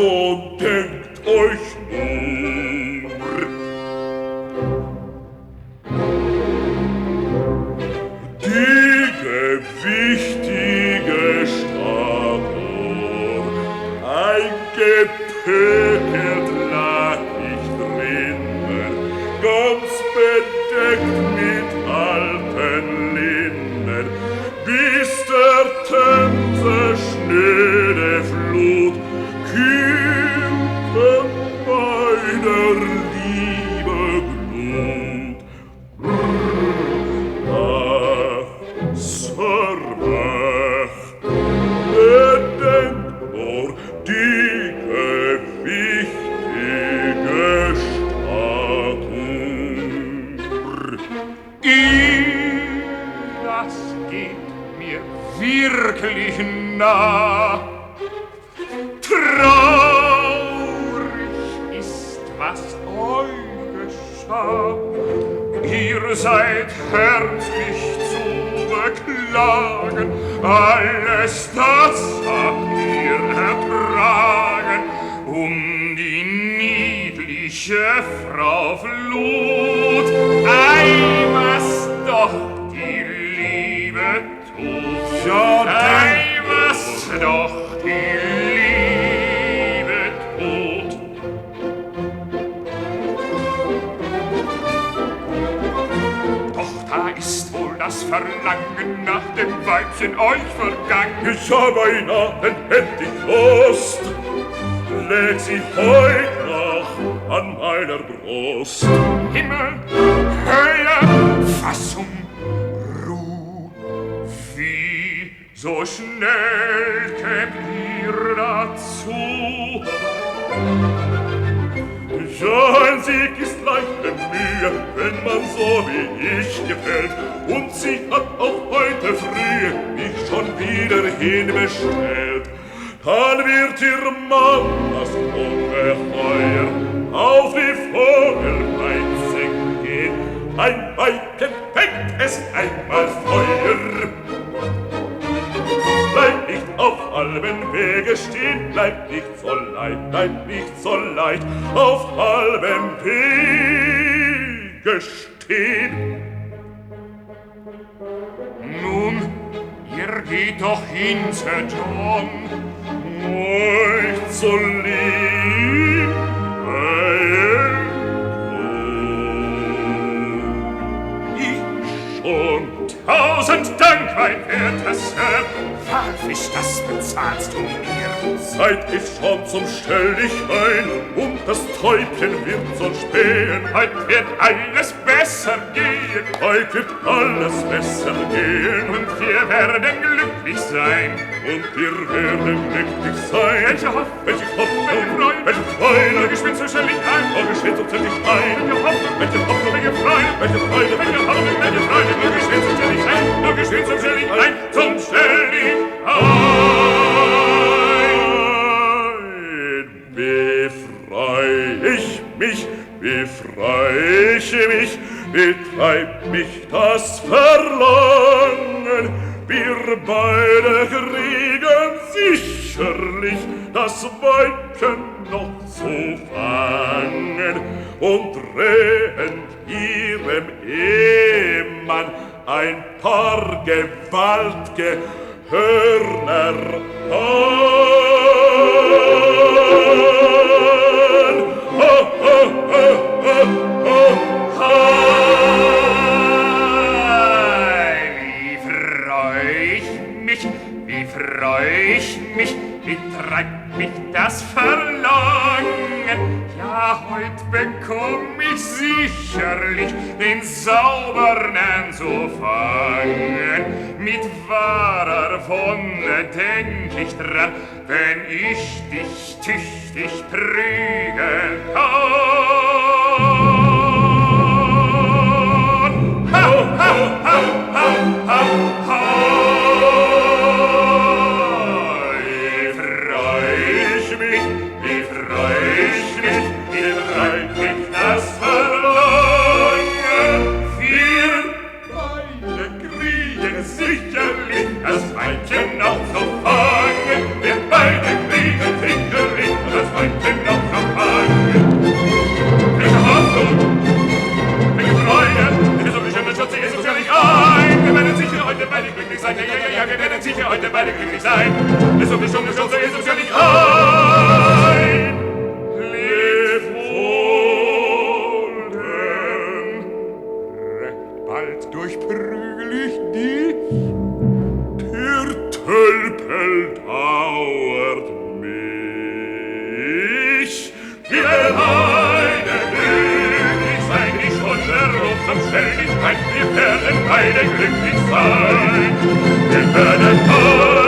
so denkt euch nur. Die gewichtige Statue, ein Gepäcket lag ich drinnen, ganz bedeckt mit alten Linnen, bis der Themse schnöde Flut kühlte meiner Liebe Glut. Ach, Sormacht, bedenkt nur die gewichtige Statue. Das geht mir wirklich nah. Traurig ist, was euch geschah. Ihr seid herzlich zu beklagen, alles das habt ihr ertragen, die niedliche Frau Flut. Ei, was doch die Liebe tut, ei, was doch die Liebe tut. Doch da ist wohl das Verlangen nach dem Weibchen euch vergangen. Ich hab einen hätt ich Lust, leg sie heut noch an meiner Brust. Himmel, Höhe, Fassung, Ruh, wie so schnell kämt ihr dazu? Ja, ein Sieg ist leichte Mühe, wenn man so wie ich gefällt. Und sie hat auch heute früh mich schon wieder hinbestellt. Dann wird ihr Mann das Ungeheuer auf die Vogelbeize gehen. Ein Weibchen fängt es einmal Feuer. Bleib nicht auf halbem Wege stehen, bleib nicht so leicht, auf halbem Wege stehen. Nun, ihr geht doch hin, Sir John, euch zu lieb, ich schon. 1000 Dank, mein werter Sir. Wahrlich, das bezahlst du mir. Zeit ist schon zum Stelldichein, und das Täubchen wird so spähen. Heut wird alles besser gehen. Heut wird alles besser gehen. Und wir werden glücklich sein. Und wir werden glücklich sein. Welche Hoffnung, welche Freude, welche geschwind so schnell nicht ein. Oh, geschwind so schnell nicht ein. Welche Hoffnung, welche Freude, welche Freude, welche Hoffnung, welche Freude, oh, geschwind so schnell nicht ein. Oh, geschwind so schnell nicht ein. Zum schnell nicht ein. Befreu ich mich, betreibt mich das Verlangen. Wir beide kriegen sicherlich das Weibchen noch zu fangen und drehen ihrem Ehemann ein paar gewaltge Hörner an. Ho, ho, ho, ho, ho, ho. Wie freu ich mich, wie treibt mich das Verlangen. Ja, heut bekomm ich sicherlich den Saubernen zu fangen. Mit wahrer Wonne denk ich dran, wenn ich dich tüchtig prügeln kann. Ha, ha, ha, ha, ha, ha. Noch zu fangen, wir beide kriegen sicherlich das Wir werden beide glücklich sein, die Stunde ruft am Schnelligkeit, wir werden beide glücklich sein. Wir werden